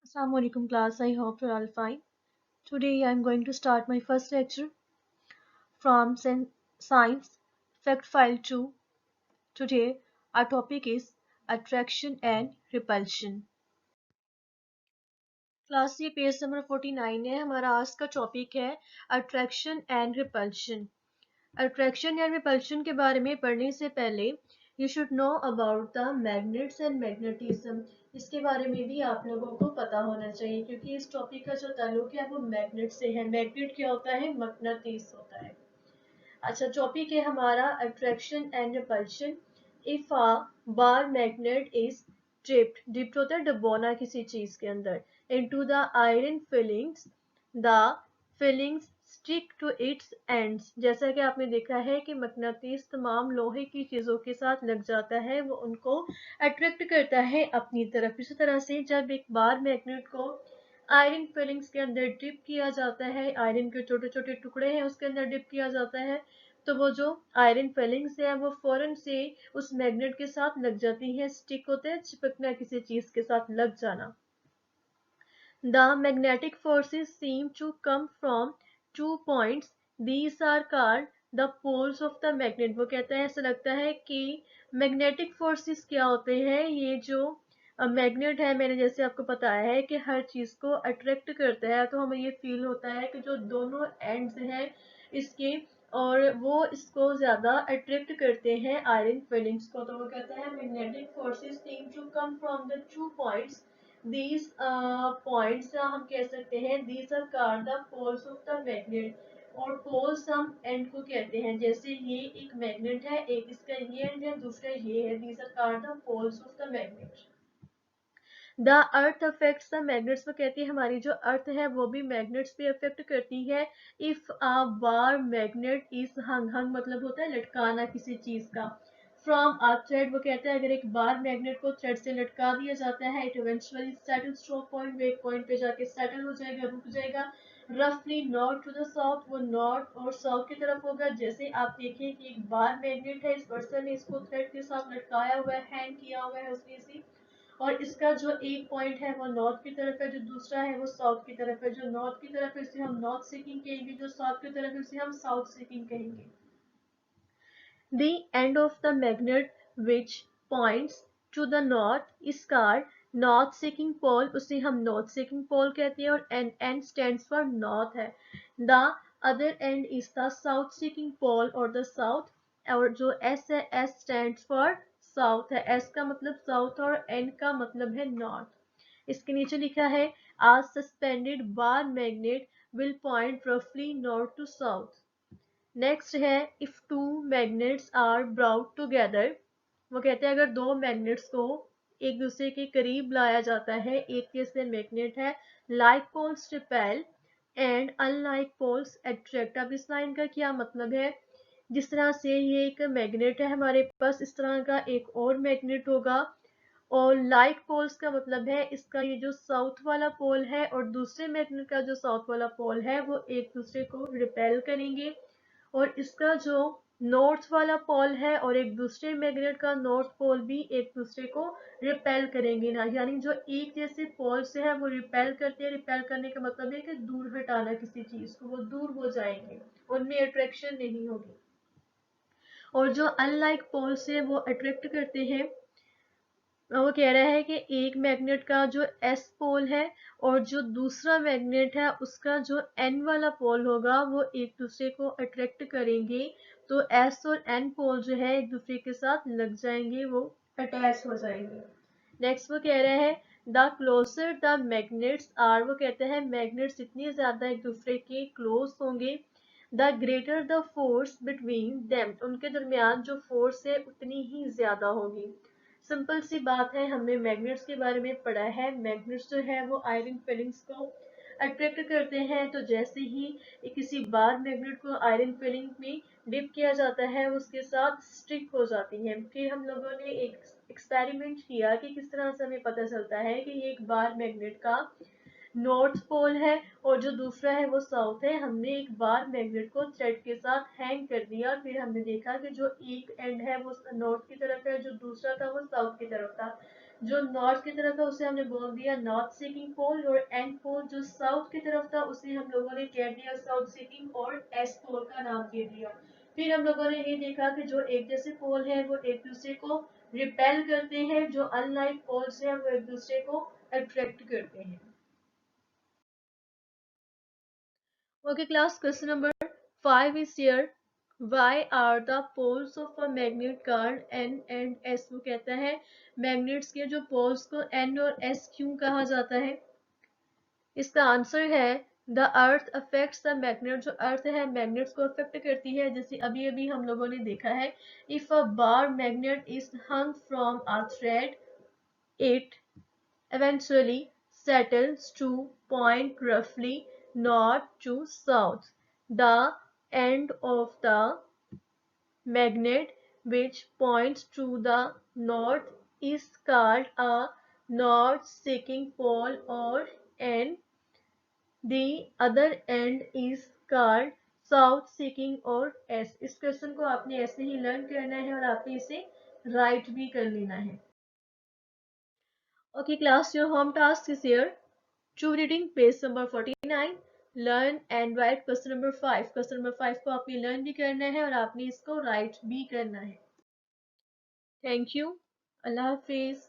Assalamu alaikum class, I hope you're all fine. Today I'm going to start my first lecture from Science Fact File 2. Today our topic is Attraction and Repulsion. Class ये page number 49 है। हमारा आज का topic है attraction and repulsion. Attraction या repulsion के बारे में पढ़ने से पहले you should know about the magnets and magnetism. इसके बारे में भी आप लोगों को पता होना चाहिए क्योंकि इस टॉपिक का जो ताल्लुक है वो मैग्नेट से है। मैग्नेट क्या होता है? मकनातीस होता है। अच्छा, टॉपिक है हमारा attraction and repulsion. If a bar magnet is dipped होता है डबोना किसी चीज के अंदर into the iron filings, the filings stick to its ends. जैसा कि आपने देखा है कि मकनातीस तमाम लोहे की चीजों के साथ लग जाता है, वो उनको अट्रैक्ट करता है अपनी तरफ। इसी तरह से जब एक बार मैग्नेट को आयरन फिलिंग्स के अंदर डिप किया जाता है, आयरन के छोटे छोटे टुकड़े हैं उसके अंदर डिप किया जाता है, तो वो जो आयरन फिलिंग्स है वो फौरन से उस मैग्नेट के साथ लग जाती है। स्टिक होते हैं चिपकना, किसी चीज के साथ लग जाना। The magnetic forces seem to come from 2 points. These are called the poles of the magnet. वो कहता है ऐसा लगता है कि मैग्नेटिक फोर्सेस क्या होते हैं? ये जो मैग्नेट है, मैंने जैसे आपको बताया है कि हर चीज को अट्रैक्ट करता है, तो हमें ये फील होता है कि जो दोनों एंड्स हैं इसके, और वो इसको ज्यादा अट्रैक्ट करते हैं आयरन फिलिंग्स को। तो वो कहता है magnetic forces seem to come from the 2 points. these points हम कह सकते हैं these are called the poles of the magnet, और poles हम end को कहते हैं। जैसे ये एक मैग्नेट है, एक इसका ये एंड है, दूसरा ये है। these are called the poles of the magnet. The earth affects the magnets. वो कहती है हमारी जो अर्थ है वो भी मैग्नेट्स पे अफेक्ट करती है। If a bar magnet is hung, hung मतलब होता है लटकाना किसी चीज का। फ्रॉम अ थ्रेड, वो कहता है अगर एक बार मैग्नेट को थ्रेड से लटका दिया जाता है, it eventually settles to a point, वो एक पॉइंट पे जाके सेटल हो जाएगा, रुक जाएगा। रफली नॉर्थ टू द साउथ, वो नॉर्थ और साउथ की तरफ होगा। जैसे आप देखिए कि एक बार मैग्नेट है, इस पर्सन ने इसको थ्रेड के साथ लटकाया हुआ है, हैंग किया हुआ है उसने इसी, और इसका जो एक पॉइंट है वो नॉर्थ की तरफ है, जो दूसरा है वो साउथ की तरफ है। जो नॉर्थ की तरफ है इसे हम नॉर्थ सीकिंग कहेंगे, जो साउथ की तरफ है इसे हम साउथ सीकिंग कहेंगे। The end of the magnet which points to the north is called north seeking pole, उसे हम north seeking pole कहते हैं, और N stands for north है। The other end is the south seeking pole or the south, और जो S है S stands for south है। S का मतलब south और N का मतलब है north। इसके नीचे लिखा है a suspended bar magnet will point roughly north to south। Next है if two magnets are brought together. वो कहते हैं अगर दो मैग्नेट्स को एक दूसरे के करीब लाया जाता है, एक जैसे मैग्नेट है, like poles repel and unlike poles attract. अब इस लाइन का क्या मतलब है? जिस तरह से ये एक मैग्नेट है हमारे पास, इस तरह का एक और मैग्नेट होगा, और लाइक पोल्स का मतलब है इसका ये जो साउथ वाला पोल है और दूसरे मैग्नेट का जो साउथ वाला पोल है वो एक दूसरे को रिपेल करेंगे, और इसका जो नॉर्थ वाला पोल है और एक दूसरे मैग्नेट का नॉर्थ पोल भी एक दूसरे को रिपेल करेंगे ना, यानी जो एक जैसे पोल से है वो रिपेल करते हैं। रिपेल करने का मतलब है कि दूर हटाना किसी चीज को, वो दूर हो जाएंगे, उनमें अट्रैक्शन नहीं होगी। और जो अनलाइक पोल से वो अट्रैक्ट करते हैं, वो कह रहा है कि एक मैग्नेट का जो एस पोल है और जो दूसरा मैग्नेट है उसका जो एन वाला पोल होगा वो एक दूसरे को अट्रैक्ट करेंगे, तो एस और एन पोल जो है एक दूसरे के साथ लग जाएंगे, वो अटैच हो जाएंगे। नेक्स्ट वो कह रहे हैं the closer the magnets are. वो कहते हैं मैग्नेट्स जितनी ज्यादा एक दूसरे के क्लोज होंगे, the greater the force between them, उनके दरमियान जो फोर्स है उतनी ही ज्यादा होगी। सिंपल सी बात है, हमने मैग्नेट्स के बारे में पढ़ा है। मैग्नेट्स जो है वो आयरन फिलिंग्स को अट्रैक्ट करते हैं, तो जैसे ही किसी बार मैग्नेट को आयरन फिलिंग में डिप किया जाता है उसके साथ स्टिक हो जाती है। फिर हम लोगों ने एक एक्सपेरिमेंट किया कि किस तरह से हमें पता चलता है कि ये एक बार मैग्नेट का नॉर्थ पोल है और जो दूसरा है वो साउथ है। हमने एक बार मैग्नेट को थ्रेड के साथ हैंग कर दिया, फिर हमने देखा कि जो एक एंड है वो नॉर्थ की तरफ है, जो दूसरा था वो साउथ की तरफ था। जो नॉर्थ की तरफ है उसे हमने बोल दिया नॉर्थ सीकिंग पोल, और एंड पोल जो साउथ की तरफ था उसे हम लोगों ने कह दिया साउथ सीकिंग और एस पोल का नाम दे दिया। फिर हम लोगों ने ये देखा कि जो एक जैसे पोल है वो एक दूसरे को रिपेल करते हैं, जो अनलाइक पोल्स है वो एक दूसरे को अट्रैक्ट करते हैं। Okay, class, question number 5 is here. Why are the poles of a magnet called N and S? वो कहता है मैग्नेट्स के जो पोल्स को N और S क्यों कहा जाता है? इसका आंसर है the earth affects the magnet. जो अर्थ है मैग्नेट्स को अफेक्ट करती है, जैसे अभी अभी हम लोगों ने देखा है, if a bar magnet is hung from a thread it eventually settles to point roughly north to south. The end of the magnet which points to the north is called a north-seeking pole, or and the other end is called south-seeking or S। इस question को आपने ऐसे ही learn करना है और आपने इसे right भी कर लेना है। Okay class, your home task is here. True reading page number 49, learn and write question number 5। Question number 5 को आपने लर्न भी करना है और आपने इसको राइट भी करना है। Thank you, Allah Hafiz.